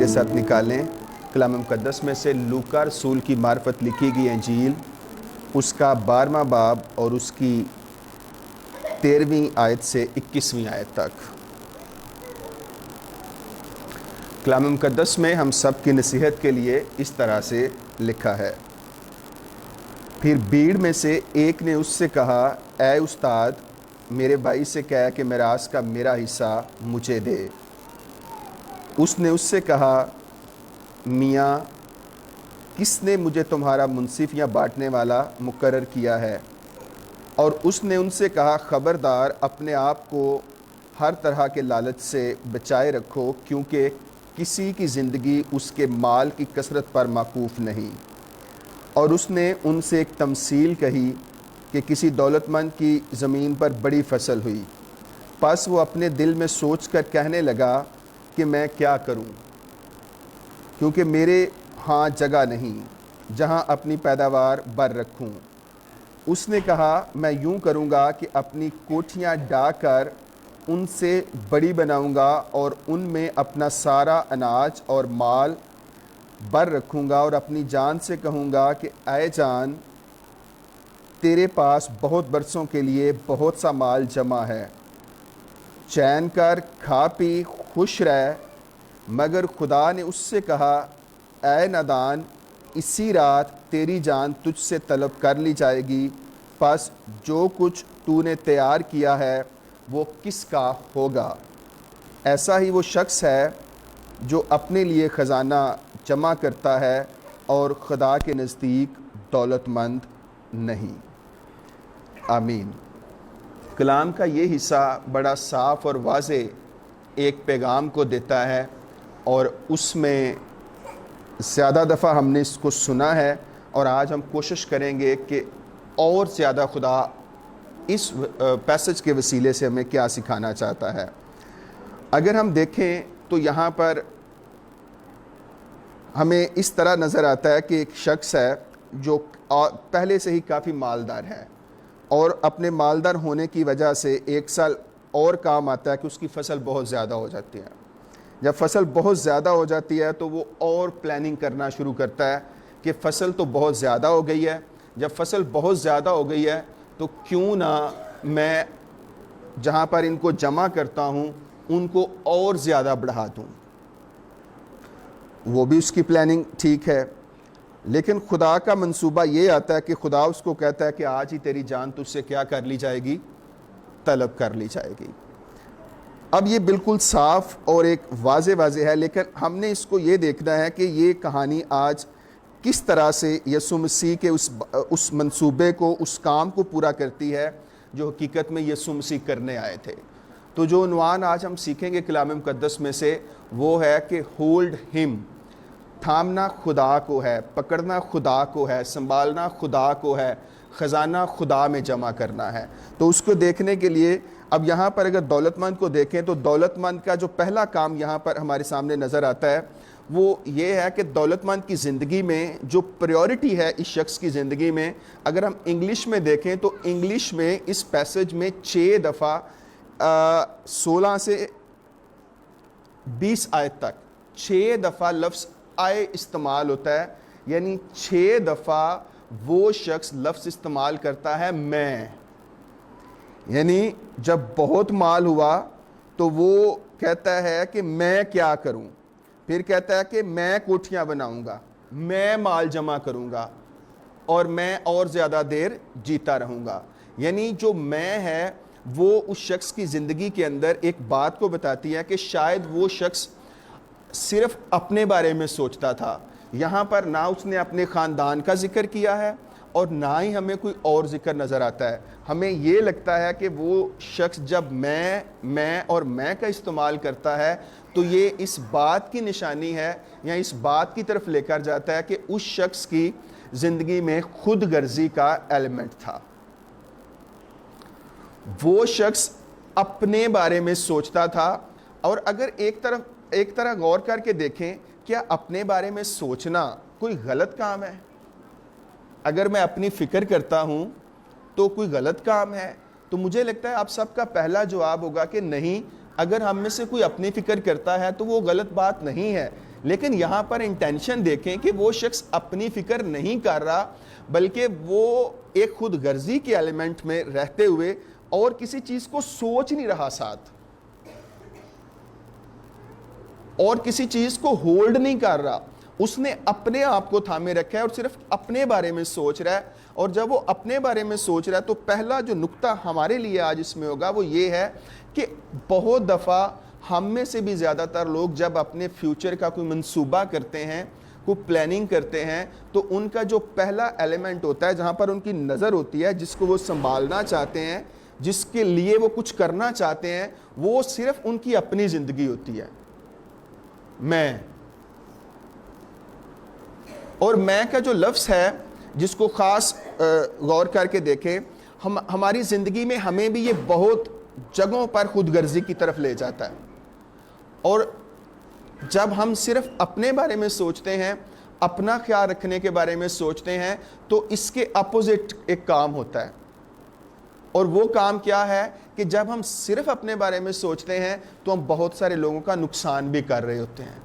میرے ساتھ نکالیں کلام مقدس میں سے لوکا رسول کی معرفت لکھی گئی انجیل، اس کا 12واں باب اور اس کی 13ویں آیت سے 21ویں آیت تک۔ کلام مقدس میں ہم سب کی نصیحت کے لیے اس طرح سے لکھا ہے: پھر بھیڑ میں سے ایک نے اس سے کہا، اے استاد، میرے بھائی سے کہہ کہ میراث کا میرا حصہ مجھے دے۔ اس نے اس سے کہا، میاں، کس نے مجھے تمہارا منصف یا بانٹنے والا مقرر کیا ہے؟ اور اس نے ان سے کہا، خبردار، اپنے آپ کو ہر طرح کے لالچ سے بچائے رکھو، کیونکہ کسی کی زندگی اس کے مال کی کثرت پر موقوف نہیں۔ اور اس نے ان سے ایک تمثیل کہی کہ کسی دولت مند کی زمین پر بڑی فصل ہوئی۔ پس وہ اپنے دل میں سوچ کر کہنے لگا کہ میں کیا کروں، کیونکہ میرے ہاں جگہ نہیں جہاں اپنی پیداوار بر رکھوں۔ اس نے کہا، میں یوں کروں گا کہ اپنی کوٹھیاں ڈھا کر ان سے بڑی بناؤں گا اور ان میں اپنا سارا اناج اور مال بر رکھوں گا، اور اپنی جان سے کہوں گا کہ اے جان، تیرے پاس بہت برسوں کے لیے بہت سا مال جمع ہے، چین کر، کھا پی، خوش رہ۔ مگر خدا نے اس سے کہا، اے نادان، اسی رات تیری جان تجھ سے طلب کر لی جائے گی، پس جو کچھ تو نے تیار کیا ہے وہ کس کا ہوگا؟ ایسا ہی وہ شخص ہے جو اپنے لیے خزانہ جمع کرتا ہے اور خدا کے نزدیک دولت مند نہیں۔ آمین۔ کلام کا یہ حصہ بڑا صاف اور واضح ایک پیغام کو دیتا ہے، اور اس میں زیادہ دفعہ ہم نے اس کو سنا ہے، اور آج ہم کوشش کریں گے کہ اور زیادہ خدا اس پیسج کے وسیلے سے ہمیں کیا سکھانا چاہتا ہے۔ اگر ہم دیکھیں تو یہاں پر ہمیں اس طرح نظر آتا ہے کہ ایک شخص ہے جو پہلے سے ہی کافی مالدار ہے، اور اپنے مالدار ہونے کی وجہ سے ایک سال اور کام آتا ہے کہ اس کی فصل بہت زیادہ ہو جاتی ہے۔ جب فصل بہت زیادہ ہو جاتی ہے تو وہ اور پلاننگ کرنا شروع کرتا ہے کہ فصل تو بہت زیادہ ہو گئی ہے، جب فصل بہت زیادہ ہو گئی ہے تو کیوں نہ میں جہاں پر ان کو جمع کرتا ہوں ان کو اور زیادہ بڑھا دوں۔ وہ بھی اس کی پلاننگ ٹھیک ہے، لیکن خدا کا منصوبہ یہ آتا ہے کہ خدا اس کو کہتا ہے کہ آج ہی تیری جان تجھ سے کیا کر لی جائے گی؟ طلب کر لی جائے گی۔ اب یہ بالکل صاف اور ایک واضح ہے، لیکن ہم نے اس کو یہ دیکھنا ہے کہ یہ کہانی آج کس طرح سے یسوع مسیح کے اس منصوبے کو، اس کام کو پورا کرتی ہے جو حقیقت میں یسوع مسیح کرنے آئے تھے۔ تو جو عنوان آج ہم سیکھیں گے کلام مقدس میں سے وہ ہے کہ ہولڈ ہم، تھامنا خدا کو ہے، پکڑنا خدا کو ہے، سنبھالنا خدا کو ہے، خزانہ خدا میں جمع کرنا ہے۔ تو اس کو دیکھنے کے لیے اب یہاں پر اگر دولت مند کو دیکھیں تو دولت مند کا جو پہلا کام یہاں پر ہمارے سامنے نظر آتا ہے وہ یہ ہے کہ دولت مند کی زندگی میں جو پریورٹی ہے اس شخص کی زندگی میں، اگر ہم انگلش میں دیکھیں تو انگلش میں اس پیسج میں 6 دفعہ 16 سے 20 آیت تک 6 دفعہ لفظ آئے استعمال ہوتا ہے، یعنی 6 دفعہ وہ شخص لفظ استعمال کرتا ہے میں۔ یعنی جب بہت مال ہوا تو وہ کہتا ہے کہ میں کیا کروں، پھر کہتا ہے کہ میں کوٹھیاں بناؤں گا، میں مال جمع کروں گا، اور میں اور زیادہ دیر جیتا رہوں گا۔ یعنی جو میں ہے وہ اس شخص کی زندگی کے اندر ایک بات کو بتاتی ہے کہ شاید وہ شخص صرف اپنے بارے میں سوچتا تھا۔ یہاں پر نہ اس نے اپنے خاندان کا ذکر کیا ہے اور نہ ہی ہمیں کوئی اور ذکر نظر آتا ہے۔ ہمیں یہ لگتا ہے کہ وہ شخص جب میں اور میں کا استعمال کرتا ہے تو یہ اس بات کی نشانی ہے یا اس بات کی طرف لے کر جاتا ہے کہ اس شخص کی زندگی میں خود غرضی کا ایلیمنٹ تھا۔ وہ شخص اپنے بارے میں سوچتا تھا، اور اگر ایک طرح غور کر کے دیکھیں، کیا اپنے بارے میں سوچنا کوئی غلط کام ہے؟ اگر میں اپنی فکر کرتا ہوں تو کوئی غلط کام ہے؟ تو مجھے لگتا ہے آپ سب کا پہلا جواب ہوگا کہ نہیں، اگر ہم میں سے کوئی اپنی فکر کرتا ہے تو وہ غلط بات نہیں ہے، لیکن یہاں پر انٹینشن دیکھیں کہ وہ شخص اپنی فکر نہیں کر رہا بلکہ وہ ایک خود غرضی کے ایلیمنٹ میں رہتے ہوئے اور کسی چیز کو سوچ نہیں رہا ساتھ اور کسی چیز کو ہولڈ نہیں کر رہا, اس نے اپنے آپ کو تھامے رکھا ہے اور صرف اپنے بارے میں سوچ رہا ہے. اور جب وہ اپنے بارے میں سوچ رہا ہے تو پہلا جو نقطہ ہمارے لیے آج اس میں ہوگا وہ یہ ہے کہ بہت دفعہ ہم میں سے بھی زیادہ تر لوگ جب اپنے فیوچر کا کوئی منصوبہ کرتے ہیں, کوئی پلاننگ کرتے ہیں, تو ان کا جو پہلا ایلیمنٹ ہوتا ہے جہاں پر ان کی نظر ہوتی ہے, جس کو وہ سنبھالنا چاہتے ہیں, جس کے لیے وہ کچھ کرنا چاہتے ہیں, وہ صرف ان کی اپنی زندگی ہوتی ہے. میں اور میں کا جو لفظ ہے جس کو خاص غور کر کے دیکھیں, ہماری زندگی میں ہمیں بھی یہ بہت جگہوں پر خود غرضی کی طرف لے جاتا ہے. اور جب ہم صرف اپنے بارے میں سوچتے ہیں, اپنا خیال رکھنے کے بارے میں سوچتے ہیں, تو اس کے اپوزٹ ایک کام ہوتا ہے. اور وہ کام کیا ہے کہ جب ہم صرف اپنے بارے میں سوچتے ہیں تو ہم بہت سارے لوگوں کا نقصان بھی کر رہے ہوتے ہیں.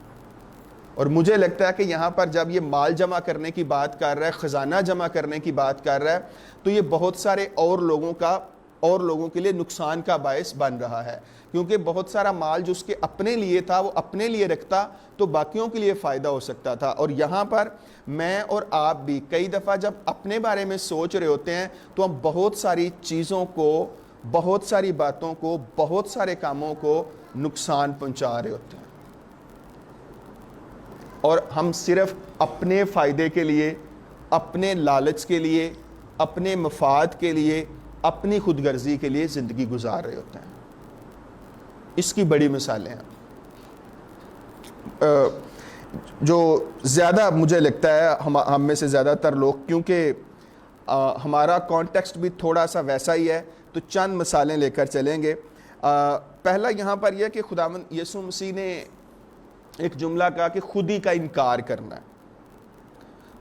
اور مجھے لگتا ہے کہ یہاں پر جب یہ مال جمع کرنے کی بات کر رہا ہے, خزانہ جمع کرنے کی بات کر رہا ہے, تو یہ بہت سارے اور لوگوں کے لیے نقصان کا باعث بن رہا ہے. کیونکہ بہت سارا مال جو اس کے اپنے لیے تھا وہ اپنے لیے رکھتا تو باقیوں کے لیے فائدہ ہو سکتا تھا. اور یہاں پر میں اور آپ بھی کئی دفعہ جب اپنے بارے میں سوچ رہے ہوتے ہیں تو ہم بہت ساری چیزوں کو, بہت ساری باتوں کو, بہت سارے کاموں کو نقصان پہنچا رہے ہوتے ہیں. اور ہم صرف اپنے فائدے کے لیے, اپنے لالچ کے لیے, اپنے مفاد کے لیے, اپنی خود غرضی کے لیے زندگی گزار رہے ہوتے ہیں. اس کی بڑی مثالیں ہیں جو زیادہ مجھے لگتا ہے ہم میں سے زیادہ تر لوگ, کیونکہ ہمارا کانٹیکسٹ بھی تھوڑا سا ویسا ہی ہے, تو چند مثالیں لے کر چلیں گے. پہلا یہاں پر یہ کہ خداوند یسوع مسیح نے ایک جملہ کہا کہ خود ہی کا انکار کرنا ہے.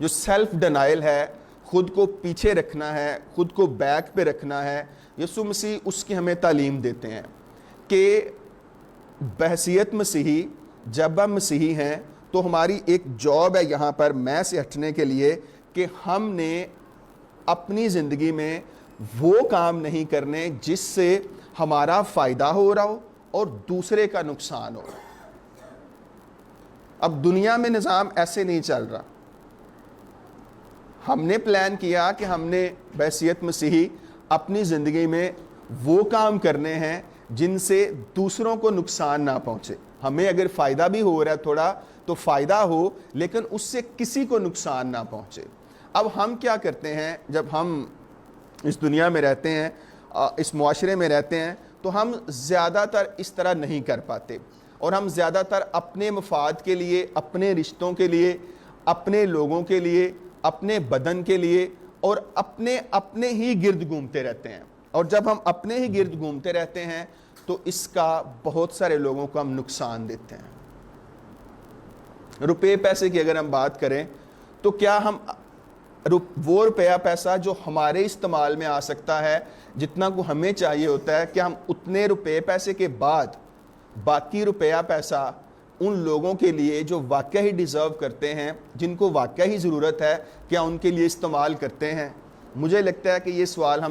جو سیلف ڈینائل ہے, خود کو پیچھے رکھنا ہے, خود کو بیک پہ رکھنا ہے, یسوع مسیح اس کی ہمیں تعلیم دیتے ہیں کہ بحیثیت مسیحی, جب ہم مسیحی ہیں تو ہماری ایک جاب ہے یہاں پر میں سے ہٹنے کے لیے کہ ہم نے اپنی زندگی میں وہ کام نہیں کرنے جس سے ہمارا فائدہ ہو رہا ہو اور دوسرے کا نقصان ہو رہا ہو. اب دنیا میں نظام ایسے نہیں چل رہا. ہم نے پلان کیا کہ ہم نے بحیثیت مسیحی اپنی زندگی میں وہ کام کرنے ہیں جن سے دوسروں کو نقصان نہ پہنچے. ہمیں اگر فائدہ بھی ہو رہا ہے تھوڑا تو فائدہ ہو, لیکن اس سے کسی کو نقصان نہ پہنچے. اب ہم کیا کرتے ہیں جب ہم اس دنیا میں رہتے ہیں, اس معاشرے میں رہتے ہیں, تو ہم زیادہ تر اس طرح نہیں کر پاتے, اور ہم زیادہ تر اپنے مفاد کے لیے, اپنے رشتوں کے لیے, اپنے لوگوں کے لیے, اپنے بدن کے لیے اور اپنے ہی گرد گھومتے رہتے ہیں. اور جب ہم اپنے ہی گرد گھومتے رہتے ہیں تو اس کا بہت سارے لوگوں کو ہم نقصان دیتے ہیں. روپے پیسے کی اگر ہم بات کریں تو کیا ہم وہ روپیہ پیسہ جو ہمارے استعمال میں آ سکتا ہے, جتنا کو ہمیں چاہیے ہوتا ہے, کیا ہم اتنے روپے پیسے کے بعد باقی روپیہ پیسہ ان لوگوں کے لیے جو واقعہ ہی ڈیزرو کرتے ہیں, جن کو واقعہ ہی ضرورت ہے, کیا ان کے لیے استعمال کرتے ہیں؟ مجھے لگتا ہے کہ یہ سوال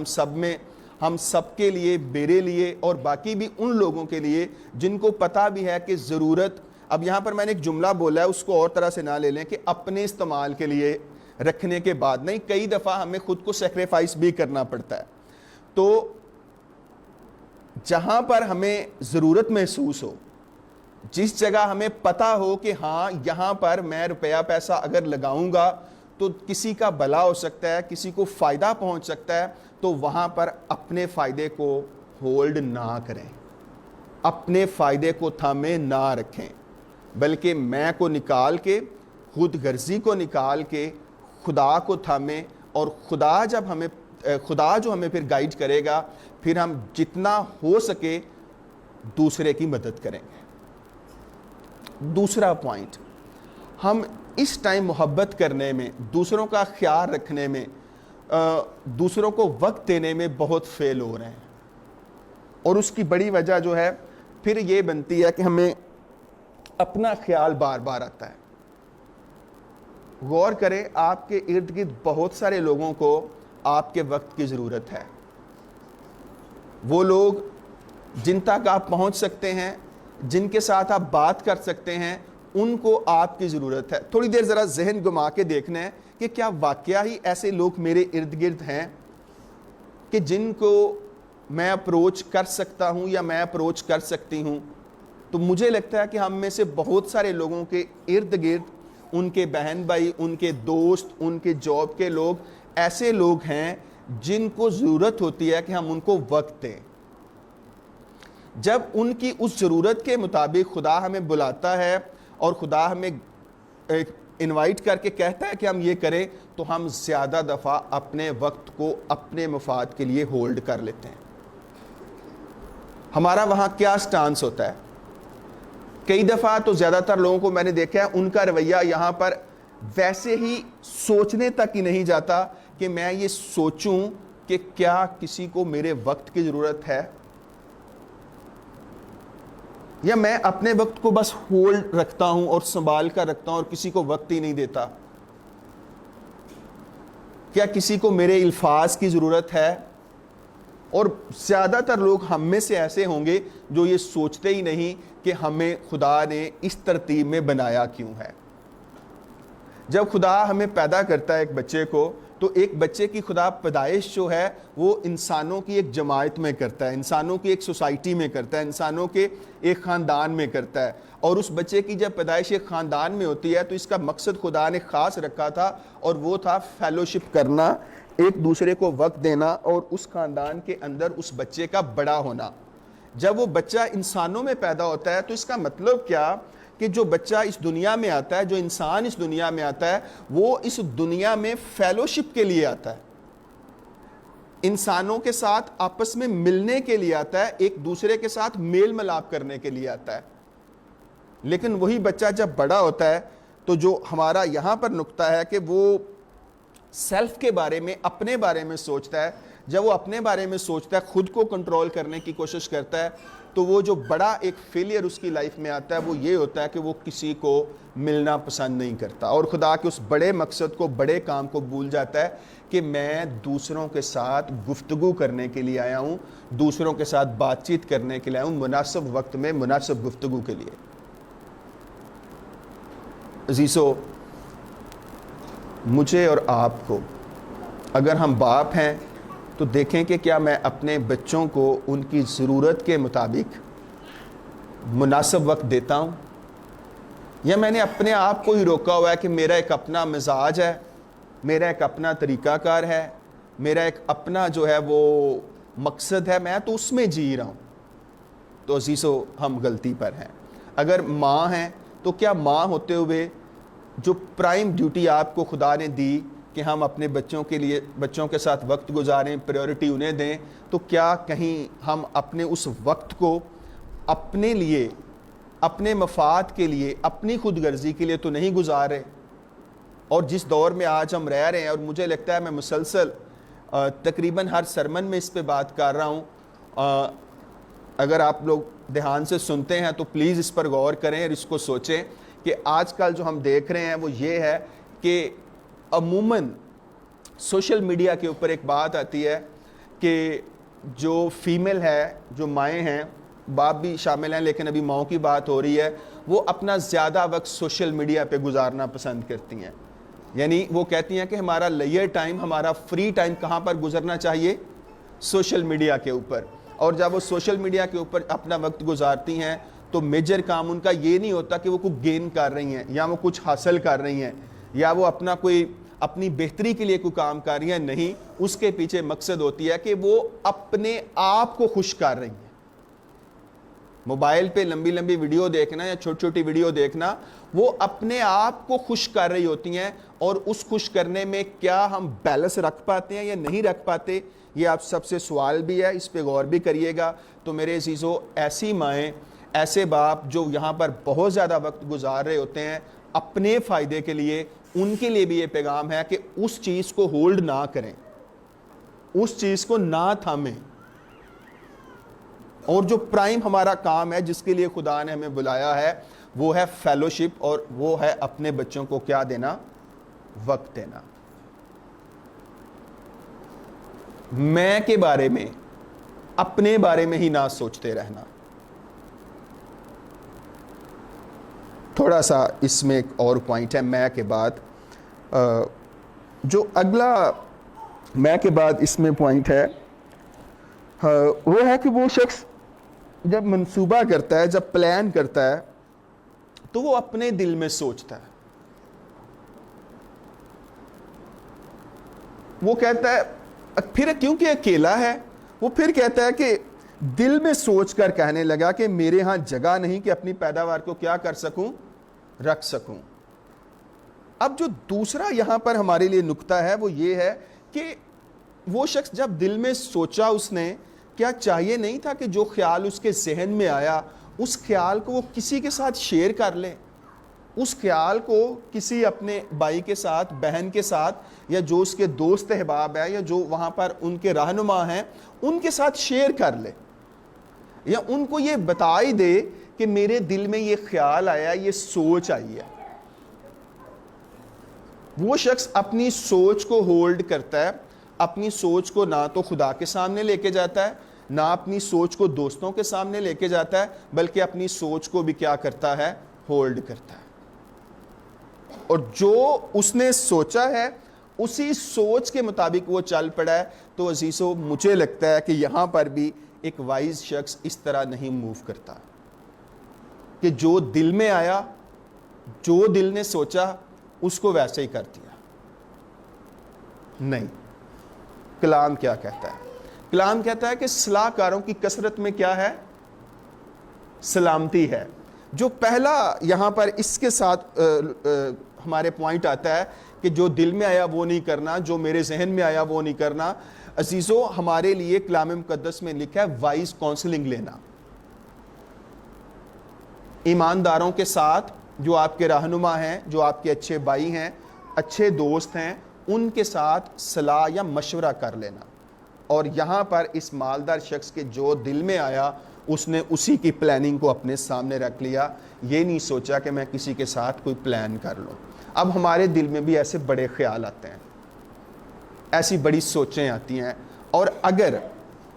ہم سب کے لیے, میرے لیے اور باقی بھی ان لوگوں کے لیے جن کو پتہ بھی ہے کہ ضرورت. اب یہاں پر میں نے ایک جملہ بولا ہے, اس کو اور طرح سے نہ لے لیں کہ اپنے استعمال کے لیے رکھنے کے بعد نہیں, کئی دفعہ ہمیں خود کو سیکریفائس بھی کرنا پڑتا ہے. تو جہاں پر ہمیں ضرورت محسوس ہو, جس جگہ ہمیں پتہ ہو کہ ہاں یہاں پر میں روپیہ پیسہ اگر لگاؤں گا تو کسی کا بھلا ہو سکتا ہے, کسی کو فائدہ پہنچ سکتا ہے, تو وہاں پر اپنے فائدے کو ہولڈ نہ کریں, اپنے فائدے کو تھامے نہ رکھیں, بلکہ میں کو نکال کے, خود غرضی کو نکال کے خدا کو تھامیں. اور خدا جو ہمیں پھر گائیڈ کرے گا, پھر ہم جتنا ہو سکے دوسرے کی مدد کریں گے. دوسرا پوائنٹ, ہم اس ٹائم محبت کرنے میں, دوسروں کا خیال رکھنے میں, دوسروں کو وقت دینے میں بہت فیل ہو رہے ہیں. اور اس کی بڑی وجہ جو ہے پھر یہ بنتی ہے کہ ہمیں اپنا خیال بار بار آتا ہے. غور کریں، آپ کے ارد گرد بہت سارے لوگوں کو آپ کے وقت کی ضرورت ہے. وہ لوگ جن تک آپ پہنچ سکتے ہیں، جن کے ساتھ آپ بات کر سکتے ہیں، ان کو آپ کی ضرورت ہے. تھوڑی دیر ذرا ذہن گما کے دیکھنا ہے کہ کیا واقعہ ہی ایسے لوگ میرے ارد گرد ہیں کہ جن کو میں اپروچ کر سکتا ہوں یا میں اپروچ کر سکتی ہوں. تو مجھے لگتا ہے کہ ہم میں سے بہت سارے لوگوں کے ارد گرد ان کے بہن بھائی، ان کے دوست، ان کے جاب کے لوگ ایسے لوگ ہیں جن کو ضرورت ہوتی ہے کہ ہم ان کو وقت دیں. جب ان کی اس ضرورت کے مطابق خدا ہمیں بلاتا ہے اور خدا ہمیں انوائٹ کر کے کہتا ہے کہ ہم یہ کریں، تو ہم زیادہ دفعہ اپنے وقت کو اپنے مفاد کے لیے ہولڈ کر لیتے ہیں. ہمارا وہاں کیا سٹانس ہوتا ہے؟ کئی دفعہ تو زیادہ تر لوگوں کو میں نے دیکھا ہے ان کا رویہ یہاں پر ویسے ہی سوچنے تک ہی نہیں جاتا کہ میں یہ سوچوں کہ کیا کسی کو میرے وقت کی ضرورت ہے، یا میں اپنے وقت کو بس ہولڈ رکھتا ہوں اور سنبھال کر رکھتا ہوں اور کسی کو وقت ہی نہیں دیتا. کیا کسی کو میرے الفاظ کی ضرورت ہے؟ اور زیادہ تر لوگ ہم میں سے ایسے ہوں گے جو یہ سوچتے ہی نہیں کہ ہمیں خدا نے اس ترتیب میں بنایا کیوں ہے. جب خدا ہمیں پیدا کرتا ہے ایک بچے کو، تو ایک بچے کی خدا پیدائش جو ہے وہ انسانوں کی ایک جماعت میں کرتا ہے، انسانوں کی ایک سوسائٹی میں کرتا ہے، انسانوں کے ایک خاندان میں کرتا ہے. اور اس بچے کی جب پیدائش ایک خاندان میں ہوتی ہے تو اس کا مقصد خدا نے خاص رکھا تھا، اور وہ تھا فیلوشپ کرنا، ایک دوسرے کو وقت دینا اور اس خاندان کے اندر اس بچے کا بڑا ہونا. جب وہ بچہ انسانوں میں پیدا ہوتا ہے تو اس کا مطلب کیا کہ جو بچہ اس دنیا میں آتا ہے، جو انسان اس دنیا میں آتا ہے، وہ اس دنیا میں فیلوشپ کے لیے آتا ہے، انسانوں کے ساتھ آپس میں ملنے کے لیے آتا ہے، ایک دوسرے کے ساتھ میل ملاپ کرنے کے لیے آتا ہے. لیکن وہی بچہ جب بڑا ہوتا ہے تو جو ہمارا یہاں پر نقطہ ہے کہ وہ سیلف کے بارے میں، اپنے بارے میں سوچتا ہے. جب وہ اپنے بارے میں سوچتا ہے، خود کو کنٹرول کرنے کی کوشش کرتا ہے، تو وہ جو بڑا ایک فیلئر اس کی لائف میں آتا ہے وہ یہ ہوتا ہے کہ وہ کسی کو ملنا پسند نہیں کرتا، اور خدا کے اس بڑے مقصد کو، بڑے کام کو بھول جاتا ہے کہ میں دوسروں کے ساتھ گفتگو کرنے کے لیے آیا ہوں، دوسروں کے ساتھ بات چیت کرنے کے لیے آیا ہوں، مناسب وقت میں مناسب گفتگو کے لیے. عزیزو، مجھے اور آپ کو، اگر ہم باپ ہیں تو دیکھیں کہ کیا میں اپنے بچوں کو ان کی ضرورت کے مطابق مناسب وقت دیتا ہوں، یا میں نے اپنے آپ کو ہی روکا ہوا ہے کہ میرا ایک اپنا مزاج ہے، میرا ایک اپنا طریقہ کار ہے، میرا ایک اپنا جو ہے وہ مقصد ہے، میں تو اس میں جی رہا ہوں. تو عزیزو، ہم غلطی پر ہیں. اگر ماں ہیں تو کیا ماں ہوتے ہوئے جو پرائم ڈیوٹی آپ کو خدا نے دی کہ ہم اپنے بچوں کے لیے، بچوں کے ساتھ وقت گزاریں، پریورٹی انہیں دیں، تو کیا کہیں ہم اپنے اس وقت کو اپنے لیے، اپنے مفاد کے لیے، اپنی خود غرضی کے لیے تو نہیں گزار رہے؟ اور جس دور میں آج ہم رہ رہے ہیں، اور مجھے لگتا ہے میں مسلسل تقریباً ہر سرمن میں اس پہ بات کر رہا ہوں، اگر آپ لوگ دھیان سے سنتے ہیں تو پلیز اس پر غور کریں اور اس کو سوچیں کہ آج کل جو ہم دیکھ رہے ہیں وہ یہ ہے کہ عموماً سوشل میڈیا کے اوپر ایک بات آتی ہے کہ جو فیمیل ہے، جو مائیں ہیں، باپ بھی شامل ہیں لیکن ابھی ماؤں کی بات ہو رہی ہے، وہ اپنا زیادہ وقت سوشل میڈیا پہ گزارنا پسند کرتی ہیں. یعنی وہ کہتی ہیں کہ ہمارا لیئر ٹائم، ہمارا فری ٹائم کہاں پر گزرنا چاہیے؟ سوشل میڈیا کے اوپر. اور جب وہ سوشل میڈیا کے اوپر اپنا وقت گزارتی ہیں تو میجر کام ان کا یہ نہیں ہوتا کہ وہ کچھ گین کر رہی ہیں یا وہ کچھ حاصل کر رہی ہیں یا وہ اپنا کوئی اپنی بہتری کے لیے کوئی کام کر رہی ہیں. نہیں، اس کے پیچھے مقصد ہوتی ہے کہ وہ اپنے آپ کو خوش کر رہی ہیں. موبائل پہ لمبی لمبی ویڈیو دیکھنا یا چھوٹی چھوٹی ویڈیو دیکھنا، وہ اپنے آپ کو خوش کر رہی ہوتی ہیں. اور اس خوش کرنے میں کیا ہم بیلنس رکھ پاتے ہیں یا نہیں رکھ پاتے، یہ آپ سب سے سوال بھی ہے، اس پہ غور بھی کریے گا. تو میرے عزیزو، ایسی مائیں، ایسے باپ جو یہاں پر بہت زیادہ وقت گزار رہے ہوتے ہیں اپنے فائدے کے لیے، ان کے لیے بھی یہ پیغام ہے کہ اس چیز کو ہولڈ نہ کریں، اس چیز کو نہ تھامیں. اور جو پرائم ہمارا کام ہے جس کے لیے خدا نے ہمیں بلایا ہے وہ ہے فیلوشپ، اور وہ ہے اپنے بچوں کو کیا دینا؟ وقت دینا. میں کے بارے میں، اپنے بارے میں ہی نہ سوچتے رہنا. تھوڑا سا اس میں ایک اور پوائنٹ ہے میں کے بعد، جو اگلا میں کے بعد اس میں پوائنٹ ہے وہ ہے کہ وہ شخص جب منصوبہ کرتا ہے، جب پلان کرتا ہے، تو وہ اپنے دل میں سوچتا ہے. وہ کہتا ہے پھر کیونکہ اکیلا ہے، وہ پھر کہتا ہے کہ دل میں سوچ کر کہنے لگا کہ میرے ہاں جگہ نہیں کہ اپنی پیداوار کو کیا کر سکوں، رکھ سکوں. اب جو دوسرا یہاں پر ہمارے لیے نکتہ ہے وہ یہ ہے کہ وہ شخص جب دل میں سوچا، اس نے کیا چاہیے نہیں تھا کہ جو خیال اس کے ذہن میں آیا اس خیال کو وہ کسی کے ساتھ شیئر کر لے، اس خیال کو کسی اپنے بھائی کے ساتھ، بہن کے ساتھ، یا جو اس کے دوست احباب ہے، یا جو وہاں پر ان کے رہنما ہیں ان کے ساتھ شیئر کر لے، یا ان کو یہ بتا ہی دے کہ میرے دل میں یہ خیال آیا، یہ سوچ آئی ہے. وہ شخص اپنی سوچ کو ہولڈ کرتا ہے، اپنی سوچ کو نہ تو خدا کے سامنے لے کے جاتا ہے، نہ اپنی سوچ کو دوستوں کے سامنے لے کے جاتا ہے، بلکہ اپنی سوچ کو بھی کیا کرتا ہے، ہولڈ کرتا ہے. اور جو اس نے سوچا ہے اسی سوچ کے مطابق وہ چل پڑا ہے. تو عزیزو مجھے لگتا ہے کہ یہاں پر بھی ایک وائز شخص اس طرح نہیں موو کرتا کہ جو دل میں آیا، جو دل نے سوچا اس کو ویسے ہی کر دیا. نہیں، کلام کیا کہتا ہے؟ کلام کہتا ہے کہ صلاح کاروں کی کثرت میں کیا ہے؟ سلامتی ہے. جو پہلا یہاں پر اس کے ساتھ ہمارے پوائنٹ آتا ہے کہ جو دل میں آیا وہ نہیں کرنا، جو میرے ذہن میں آیا وہ نہیں کرنا. عزیزو ہمارے لیے کلام مقدس میں لکھا ہے وائز کونسلنگ لینا. ایمانداروں کے ساتھ، جو آپ کے رہنما ہیں، جو آپ کے اچھے بھائی ہیں، اچھے دوست ہیں، ان کے ساتھ صلاح یا مشورہ کر لینا. اور یہاں پر اس مالدار شخص کے جو دل میں آیا اس نے اسی کی پلاننگ کو اپنے سامنے رکھ لیا. یہ نہیں سوچا کہ میں کسی کے ساتھ کوئی پلان کر لوں. اب ہمارے دل میں بھی ایسے بڑے خیال آتے ہیں، ایسی بڑی سوچیں آتی ہیں، اور اگر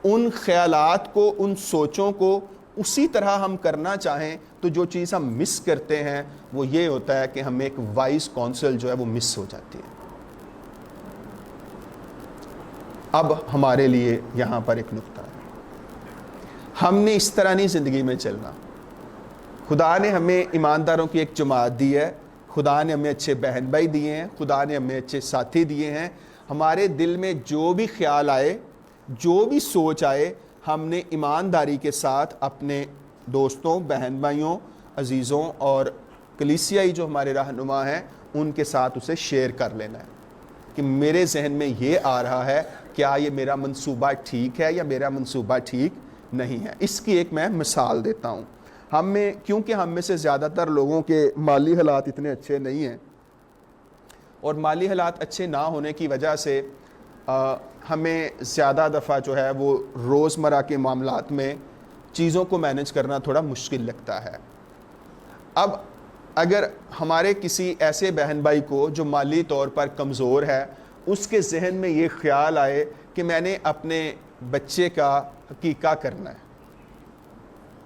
ان خیالات کو، ان سوچوں کو اسی طرح ہم کرنا چاہیں تو جو چیز ہم مس کرتے ہیں وہ یہ ہوتا ہے کہ ہمیں ایک وائز کونسل جو ہے وہ مس ہو جاتی ہے. اب ہمارے لیے یہاں پر ایک نکتہ ہے، ہم نے اس طرح نہیں زندگی میں چلنا. خدا نے ہمیں ایمانداروں کی ایک جماعت دی ہے، خدا نے ہمیں اچھے بہن بھائی دیے ہیں، خدا نے ہمیں اچھے ساتھی دیے ہیں. ہمارے دل میں جو بھی خیال آئے، جو بھی سوچ آئے، ہم نے ایمانداری کے ساتھ اپنے دوستوں، بہن بھائیوں، عزیزوں اور کلیسیائی جو ہمارے رہنما ہیں ان کے ساتھ اسے شیئر کر لینا ہے کہ میرے ذہن میں یہ آ رہا ہے، کیا یہ میرا منصوبہ ٹھیک ہے یا میرا منصوبہ ٹھیک نہیں ہے. اس کی ایک میں مثال دیتا ہوں. کیونکہ ہم میں سے زیادہ تر لوگوں کے مالی حالات اتنے اچھے نہیں ہیں، اور مالی حالات اچھے نہ ہونے کی وجہ سے ہمیں زیادہ دفعہ جو ہے وہ روزمرہ کے معاملات میں چیزوں کو مینج کرنا تھوڑا مشکل لگتا ہے. اب اگر ہمارے کسی ایسے بہن بھائی کو جو مالی طور پر کمزور ہے، اس کے ذہن میں یہ خیال آئے کہ میں نے اپنے بچے کا حقیقہ کرنا ہے،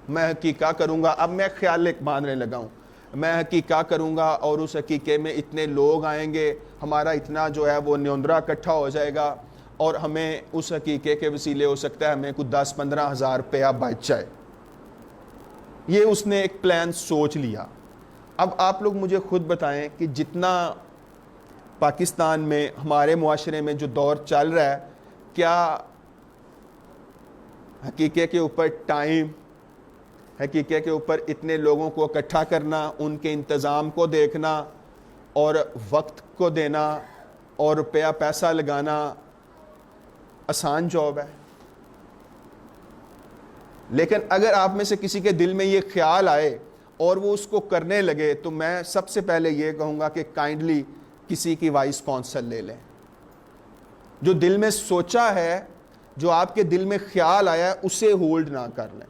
میں حقیقہ کروں گا. اب میں خیال باندھنے لگا ہوں، میں حقیقہ کروں گا اور اس حقیقے میں اتنے لوگ آئیں گے، ہمارا اتنا جو ہے وہ نیوندرا اکٹھا ہو جائے گا، اور ہمیں اس حقیقے کے وسیلے ہو سکتا ہے ہمیں کچھ 10-15 ہزار روپیہ بچ جائے. یہ اس نے ایک پلان سوچ لیا. اب آپ لوگ مجھے خود بتائیں کہ جتنا پاکستان میں، ہمارے معاشرے میں جو دور چل رہا ہے، کیا حقیقے کے اوپر ٹائم، حقیقے کے اوپر اتنے لوگوں کو اکٹھا کرنا، ان کے انتظام کو دیکھنا اور وقت کو دینا اور روپیہ پیسہ لگانا آسان جاب ہے؟ لیکن اگر آپ میں سے کسی کے دل میں یہ خیال آئے اور وہ اس کو کرنے لگے، تو میں سب سے پہلے یہ کہوں گا کہ کائنڈلی کسی کی وائس کونسل لے لیں. جو دل میں سوچا ہے، جو آپ کے دل میں خیال آیا ہے، اسے ہولڈ نہ کر لیں،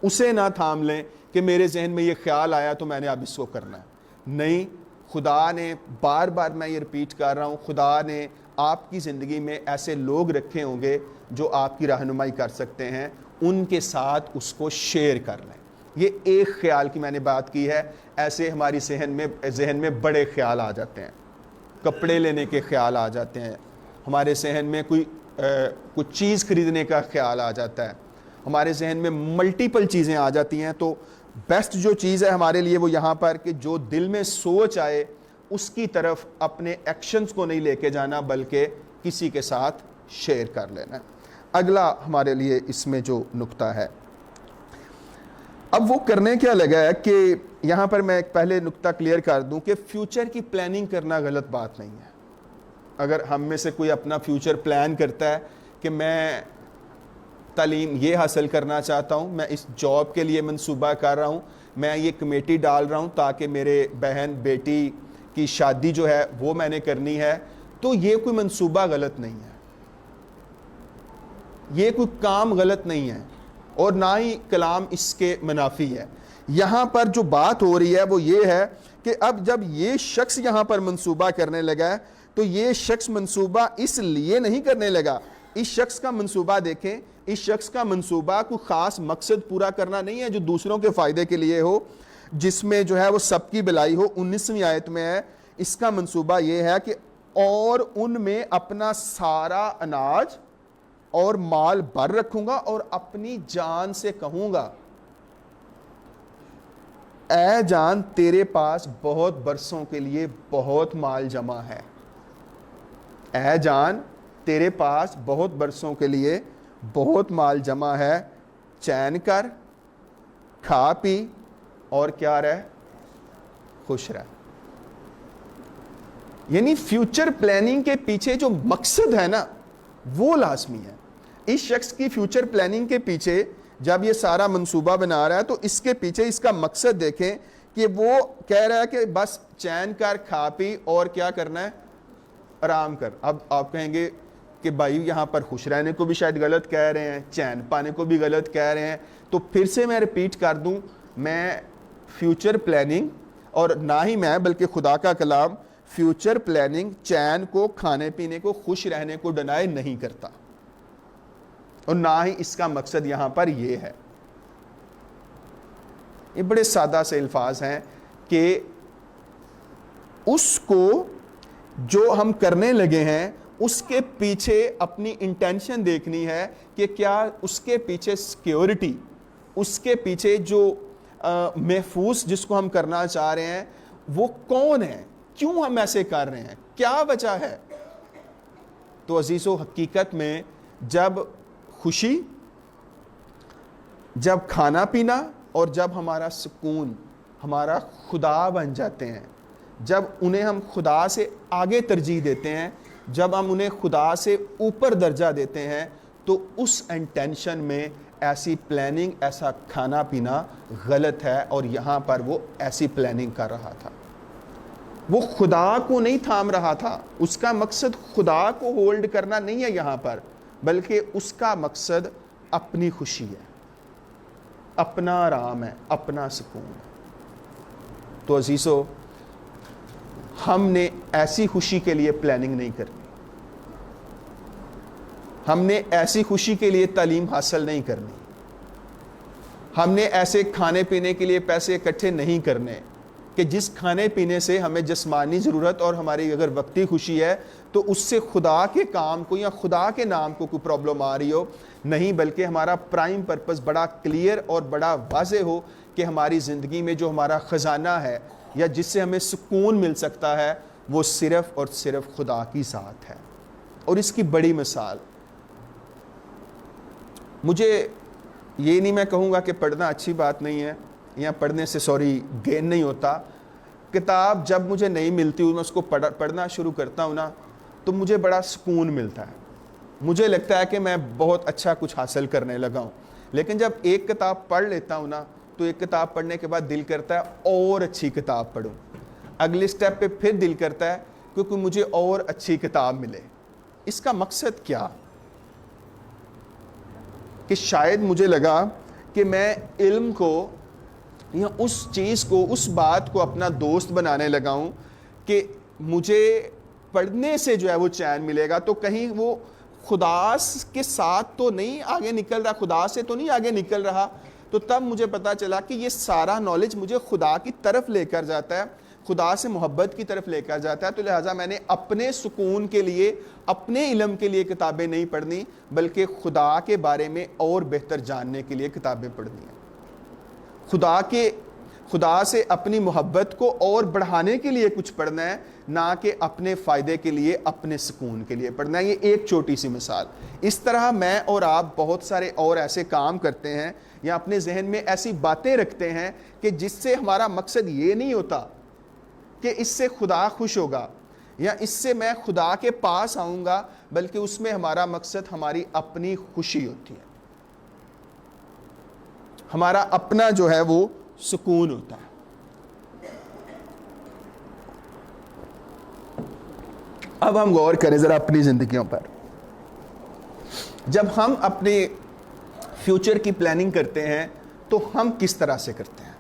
اسے نہ تھام لیں کہ میرے ذہن میں یہ خیال آیا تو میں نے اب اس کو کرنا ہے. نہیں، خدا نے بار بار میں یہ رپیٹ کر رہا ہوں، خدا نے آپ کی زندگی میں ایسے لوگ رکھے ہوں گے جو آپ کی رہنمائی کر سکتے ہیں، ان کے ساتھ اس کو شیئر کر لیں۔ یہ ایک خیال کی میں نے بات کی ہے، ایسے ہماری ذہن میں بڑے خیال آ جاتے ہیں، کپڑے لینے کے خیال آ جاتے ہیں، ہمارے ذہن میں کوئی چیز خریدنے کا خیال آ جاتا ہے، ہمارے ذہن میں ملٹیپل چیزیں آ جاتی ہیں۔ تو بیسٹ جو چیز ہے ہمارے لیے وہ یہاں پر کہ جو دل میں سوچ آئے اس کی طرف اپنے ایکشنز کو نہیں لے کے جانا، بلکہ کسی کے ساتھ شیئر کر لینا۔ اگلا ہمارے لیے اس میں جو نقطہ ہے، اب وہ کرنے کیا لگا ہے کہ یہاں پر میں ایک پہلے نقطہ کلیئر کر دوں کہ فیوچر کی پلاننگ کرنا غلط بات نہیں ہے۔ اگر ہم میں سے کوئی اپنا فیوچر پلان کرتا ہے کہ میں تعلیم یہ حاصل کرنا چاہتا ہوں، میں اس جاب کے لیے منصوبہ کر رہا ہوں، میں یہ کمیٹی ڈال رہا ہوں تاکہ میرے بہن بیٹی کی شادی جو ہے وہ میں نے کرنی ہے، تو یہ کوئی منصوبہ غلط نہیں ہے، یہ کوئی کام غلط نہیں ہے، اور نہ ہی کلام اس کے منافی ہے۔ یہاں پر جو بات ہو رہی ہے وہ یہ ہے کہ اب جب یہ شخص یہاں پر منصوبہ کرنے لگا ہے تو یہ شخص منصوبہ اس لیے نہیں کرنے لگا۔ اس شخص کا منصوبہ دیکھیں، اس شخص کا منصوبہ کوئی خاص مقصد پورا کرنا نہیں ہے جو دوسروں کے فائدے کے لیے ہو، جس میں جو ہے وہ سب کی بھلائی ہو۔ 19ویں آیت میں ہے، اس کا منصوبہ یہ ہے کہ اور ان میں اپنا سارا اناج اور مال بھر رکھوں گا اور اپنی جان سے کہوں گا، اے جان تیرے پاس بہت برسوں کے لیے بہت مال جمع ہے، اے جان تیرے پاس بہت برسوں کے لیے بہت مال جمع ہے، چین کر، کھا پی اور کیا رہ، خوش رہ۔ یعنی فیوچر پلاننگ کے پیچھے جو مقصد ہے نا وہ لازمی ہے۔ اس شخص کی فیوچر پلاننگ کے پیچھے جب یہ سارا منصوبہ بنا رہا ہے تو اس کے پیچھے اس کا مقصد دیکھیں کہ وہ کہہ رہا ہے کہ بس چین کر، کھا پی اور کیا کرنا ہے، آرام کر۔ اب آپ کہیں گے کہ بھائی یہاں پر خوش رہنے کو بھی شاید غلط کہہ رہے ہیں، چین پانے کو بھی غلط کہہ رہے ہیں، تو پھر سے میں ریپیٹ کر دوں، میں فیوچر پلاننگ، اور نہ ہی میں بلکہ خدا کا کلام فیوچر پلاننگ چین کو، کھانے پینے کو، خوش رہنے کو ڈینائی نہیں کرتا، اور نہ ہی اس کا مقصد یہاں پر یہ ہے۔ یہ بڑے سادہ سے الفاظ ہیں کہ اس کو جو ہم کرنے لگے ہیں اس کے پیچھے اپنی انٹینشن دیکھنی ہے کہ کیا اس کے پیچھے سیکیورٹی، اس کے پیچھے جو محفوظ جس کو ہم کرنا چاہ رہے ہیں وہ کون ہے، کیوں ہم ایسے کر رہے ہیں، کیا وجہ ہے۔ تو عزیزو، حقیقت میں جب خوشی، جب کھانا پینا اور جب ہمارا سکون ہمارا خدا بن جاتے ہیں، جب انہیں ہم خدا سے آگے ترجیح دیتے ہیں، جب ہم انہیں خدا سے اوپر درجہ دیتے ہیں، تو اس انٹینشن میں ایسی پلاننگ، ایسا کھانا پینا غلط ہے، اور یہاں پر وہ ایسی پلاننگ کر رہا تھا۔ وہ خدا کو نہیں تھام رہا تھا، اس کا مقصد خدا کو ہولڈ کرنا نہیں ہے یہاں پر، بلکہ اس کا مقصد اپنی خوشی ہے، اپنا آرام ہے، اپنا سکون ہے۔ تو عزیزو، ہم نے ایسی خوشی کے لیے پلاننگ نہیں کرنی، ہم نے ایسی خوشی کے لیے تعلیم حاصل نہیں کرنی، ہم نے ایسے کھانے پینے کے لیے پیسے اکٹھے نہیں کرنے کہ جس کھانے پینے سے ہمیں جسمانی ضرورت اور ہماری اگر وقتی خوشی ہے تو اس سے خدا کے کام کو یا خدا کے نام کو کوئی پرابلم آ رہی ہو، نہیں، بلکہ ہمارا پرائم پرپس بڑا کلیئر اور بڑا واضح ہو کہ ہماری زندگی میں جو ہمارا خزانہ ہے یا جس سے ہمیں سکون مل سکتا ہے وہ صرف اور صرف خدا کی ذات ہے۔ اور اس کی بڑی مثال، مجھے یہ نہیں میں کہوں گا کہ پڑھنا اچھی بات نہیں ہے یا پڑھنے سے گین نہیں ہوتا، کتاب جب مجھے نہیں ملتی ہوں میں اس کو پڑھنا شروع کرتا ہوں نا تو مجھے بڑا سکون ملتا ہے، مجھے لگتا ہے کہ میں بہت اچھا کچھ حاصل کرنے لگا ہوں۔ لیکن جب ایک کتاب پڑھ لیتا ہوں نا تو ایک کتاب پڑھنے کے بعد دل کرتا ہے اور اچھی کتاب پڑھوں، اگلے سٹیپ پہ پھر دل کرتا ہے کیونکہ مجھے اور اچھی کتاب ملے۔ اس کا مقصد کیا کہ شاید مجھے لگا کہ میں علم کو یا اس چیز کو، اس بات کو اپنا دوست بنانے لگا ہوں کہ مجھے پڑھنے سے جو ہے وہ چین ملے گا، تو کہیں وہ خدا کے ساتھ تو نہیں آگے نکل رہا، خدا سے تو نہیں آگے نکل رہا. تو تب مجھے پتا چلا کہ یہ سارا نالج مجھے خدا کی طرف لے کر جاتا ہے، خدا سے محبت کی طرف لے کر جاتا ہے. تو لہٰذا میں نے اپنے سکون کے لیے، اپنے علم کے لیے کتابیں نہیں پڑھنی، بلکہ خدا کے بارے میں اور بہتر جاننے کے لیے کتابیں پڑھنی ہیں. خدا سے اپنی محبت کو اور بڑھانے کے لیے کچھ پڑھنا ہے، نہ کہ اپنے فائدے کے لیے، اپنے سکون کے لیے پڑھنا ہے. یہ ایک چھوٹی سی مثال. اس طرح میں اور آپ بہت سارے اور ایسے کام کرتے ہیں یا اپنے ذہن میں ایسی باتیں رکھتے ہیں کہ جس سے ہمارا مقصد یہ نہیں ہوتا کہ اس سے خدا خوش ہوگا یا اس سے میں خدا کے پاس آؤں گا، بلکہ اس میں ہمارا مقصد ہماری اپنی خوشی ہوتی ہے، ہمارا اپنا جو ہے وہ سکون ہوتا ہے. اب ہم غور کریں ذرا اپنی زندگیوں پر. جب ہم اپنے فیوچر کی پلاننگ کرتے ہیں تو ہم کس طرح سے کرتے ہیں؟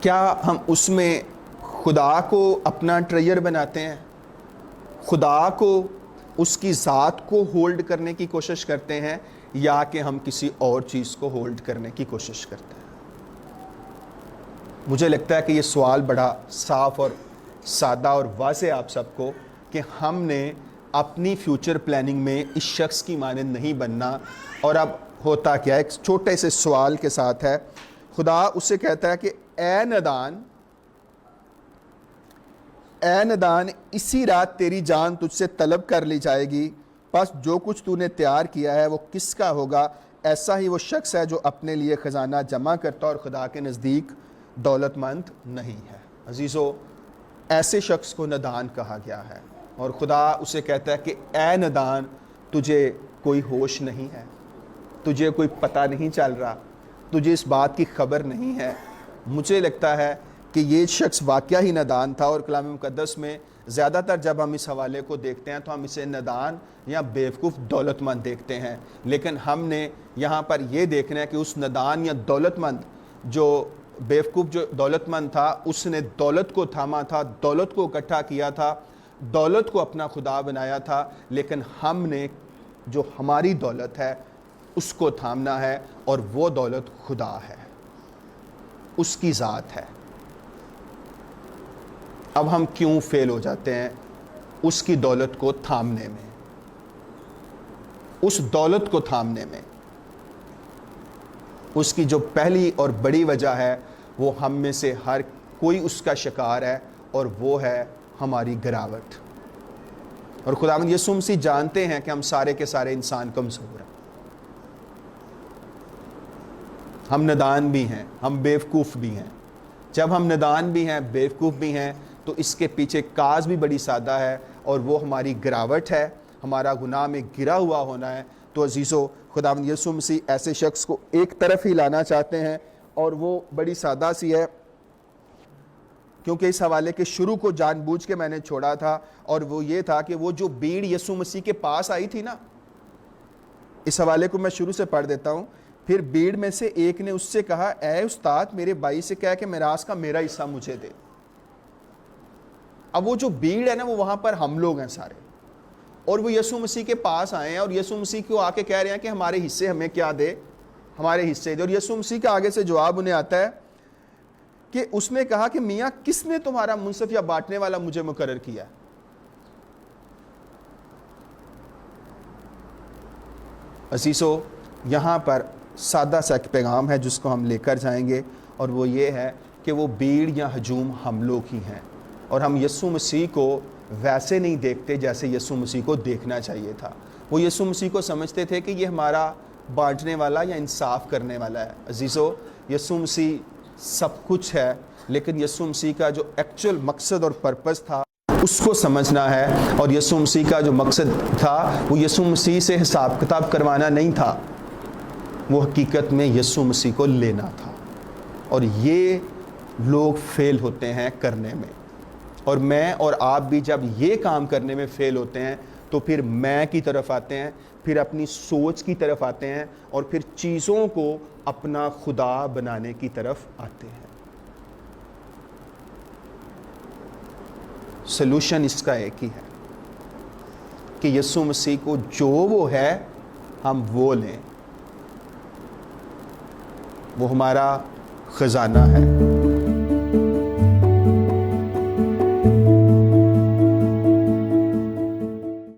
کیا ہم اس میں خدا کو اپنا ٹریجر بناتے ہیں، خدا کو، اس کی ذات کو ہولڈ کرنے کی کوشش کرتے ہیں، یا کہ ہم کسی اور چیز کو ہولڈ کرنے کی کوشش کرتے ہیں؟ مجھے لگتا ہے کہ یہ سوال بڑا صاف اور سادہ اور واضح آپ سب کو، کہ ہم نے اپنی فیوچر پلاننگ میں اس شخص کی مانند نہیں بننا. اور اب ہوتا کیا ہے، ایک چھوٹے سے سوال کے ساتھ ہے. خدا اسے کہتا ہے کہ اے ندان، اسی رات تیری جان تجھ سے طلب کر لی جائے گی، پس جو کچھ تو نے تیار کیا ہے وہ کس کا ہوگا؟ ایسا ہی وہ شخص ہے جو اپنے لیے خزانہ جمع کرتا اور خدا کے نزدیک دولت مند نہیں ہے. عزیزو، ایسے شخص کو ندان کہا گیا ہے، اور خدا اسے کہتا ہے کہ اے ندان، تجھے کوئی ہوش نہیں ہے، تجھے کوئی پتہ نہیں چل رہا، تجھے اس بات کی خبر نہیں ہے. مجھے لگتا ہے کہ یہ شخص واقعہ ہی ندان تھا، اور کلام مقدس میں زیادہ تر جب ہم اس حوالے کو دیکھتے ہیں تو ہم اسے ندان یا بیوقوف دولت مند دیکھتے ہیں. لیکن ہم نے یہاں پر یہ دیکھنا ہے کہ اس ندان یا دولت مند، جو بیوقوف جو دولت مند تھا، اس نے دولت کو تھاما تھا، دولت کو اکٹھا کیا تھا، دولت کو اپنا خدا بنایا تھا. لیکن ہم نے جو ہماری دولت ہے اس کو تھامنا ہے، اور وہ دولت خدا ہے، اس کی ذات ہے. اب ہم کیوں فیل ہو جاتے ہیں اس کی دولت کو تھامنے میں؟ اس دولت کو تھامنے میں اس کی جو پہلی اور بڑی وجہ ہے، وہ ہم میں سے ہر کوئی اس کا شکار ہے، اور وہ ہے ہماری گراوٹ. اور خداوند یسوع مسیح جانتے ہیں کہ ہم سارے کے سارے انسان کمزور ہیں، ہم ندان بھی ہیں، ہم بیوقوف بھی ہیں. جب ہم ندان بھی ہیں، بیوقوف بھی ہیں، تو اس کے پیچھے کاز بھی بڑی سادہ ہے، اور وہ ہماری گراوٹ ہے، ہمارا گناہ میں گرا ہوا ہونا ہے. تو عزیزو، خداوند یسوع مسیح ایسے شخص کو ایک طرف ہی لانا چاہتے ہیں، اور وہ بڑی سادہ سی ہے. کیونکہ اس حوالے کے شروع کو جان بوجھ کے میں نے چھوڑا تھا، اور وہ یہ تھا کہ وہ جو بھیڑ یسوع مسیح کے پاس آئی تھی نا، اس حوالے کو میں شروع سے پڑھ دیتا ہوں. پھر بھیڑ میں سے ایک نے اس سے کہا، اے استاد، میرے بھائی سے کہہ کہ میراث کا میرا حصہ مجھے دے. اب وہ جو بھیڑ ہے نا، وہ وہاں پر ہم لوگ ہیں سارے، اور وہ یسوع مسیح کے پاس آئے ہیں، اور یسوع مسیح کو آ کے کہہ رہے ہیں کہ ہمارے حصے ہمیں کیا دے، ہمارے حصے دے. اور یسوع مسیح کا آگے سے جواب انہیں آتا ہے کہ اس نے کہا کہ میاں، کس نے تمہارا منصف یا بانٹنے والا مجھے مقرر کیا؟ عزیزو، یہاں پر سادہ سا ایک پیغام ہے جس کو ہم لے کر جائیں گے، اور وہ یہ ہے کہ وہ بھیڑ یا ہجوم ہم لوگ ہی ہیں، اور ہم یسوع مسیح کو ویسے نہیں دیکھتے جیسے یسوع مسیح کو دیکھنا چاہیے تھا. وہ یسوع مسیح کو سمجھتے تھے کہ یہ ہمارا بانٹنے والا یا انصاف کرنے والا ہے. عزیزو، یسوع مسیح سب کچھ ہے، لیکن یسوع مسیح کا جو ایکچوئل مقصد اور پرپس تھا اس کو سمجھنا ہے. اور یسوع مسیح کا جو مقصد تھا وہ یسوع مسیح سے حساب کتاب کروانا نہیں تھا، وہ حقیقت میں یسوع مسیح کو لینا تھا. اور یہ لوگ فیل ہوتے ہیں کرنے میں، اور میں اور آپ بھی جب یہ کام کرنے میں فیل ہوتے ہیں تو پھر میں کی طرف آتے ہیں، پھر اپنی سوچ کی طرف آتے ہیں، اور پھر چیزوں کو اپنا خدا بنانے کی طرف آتے ہیں. سلوشن اس کا ایک ہی ہے کہ یسوع مسیح کو جو وہ ہے ہم وہ لیں. وہ ہمارا خزانہ ہے.